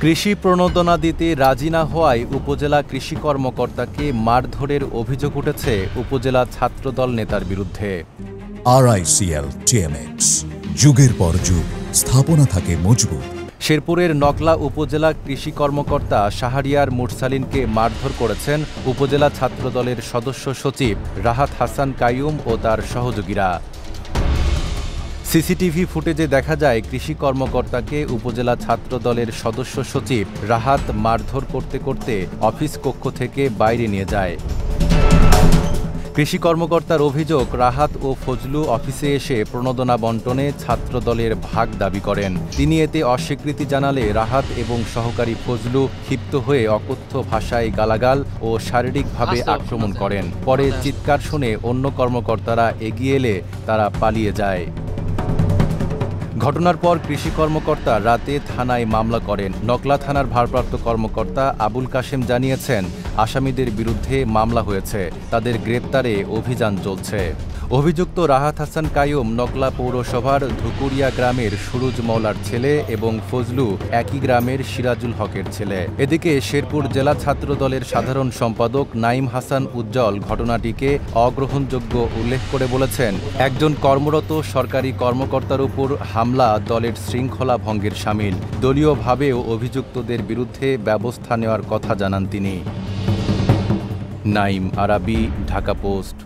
কৃষি প্রণোদনা দিতে রাজি না হওয়ায় উপজেলা কৃষি কর্মকর্তাকে মারধরের অভিযোগ উঠেছে উপজেলা ছাত্রদল নেতার বিরুদ্ধে। RICL TMX, যুগের পর যুগ স্থাপনা থাকে মজবুত। শেরপুরের নকলা উপজেলা কৃষি কর্মকর্তা শাহরিয়ার মুরসালিনকে মারধর করেছেন উপজেলা ছাত্রদলের সদস্য সচিব রাহাত হাসান কাইয়ুম ও তার সহযোগীরা। সিসিটিভি ফুটেজে দেখা যায় কৃষি কর্মকর্তাকে উপজেলা ছাত্রদলের সদস্য সচিব রাহাত মারধর করতে করতে অফিস কক্ষ থেকে বাইরে নিয়ে যায়। কৃষি কর্মকর্তার অভিযোগ, রাহাত ও ফজলু অফিসে এসে প্রণোদনা বণ্টনে ছাত্রদলের ভাগ দাবি করেন। তিনি এতে অস্বীকৃতি জানালে রাহাত এবং সহকারী ফজলু ক্ষিপ্ত হয়ে অকথ্য ভাষায় গালাগাল ও শারীরিকভাবে আক্রমণ করেন। পরে চিৎকার শুনে অন্য কর্মকর্তারা এগিয়ে এলে তারা পালিয়ে যায়। ঘটনার পর কৃষি কর্মকর্তা রাতে থানায় মামলা করেন। নকলা থানার ভারপ্রাপ্ত কর্মকর্তা আবুল কাশেম জানিয়েছেন, আসামিদের বিরুদ্ধে মামলা হয়েছে, তাদের গ্রেপ্তারে অভিযান চলছে। অভিযুক্ত রাহাত হাসান কাইয়ুম নকলা পৌরসভার ধুকুরিয়া গ্রামের সুরুজ মওলার ছেলে এবং ফজলু একই গ্রামের সিরাজুল হকের ছেলে। এদিকে শেরপুর জেলা ছাত্রদলের সাধারণ সম্পাদক নাঈম হাসান উজ্জ্বল ঘটনাটিকে অগ্রহণযোগ্য উল্লেখ করে বলেছেন, একজন কর্মরত সরকারি কর্মকর্তার উপর হামলা দলের শৃঙ্খলা ভঙ্গের শামিল। দলীয়ভাবেও অভিযুক্তদের বিরুদ্ধে ব্যবস্থা নেওয়ার কথা জানান তিনি। নাঈম আরাবী, ঢাকা পোস্ট।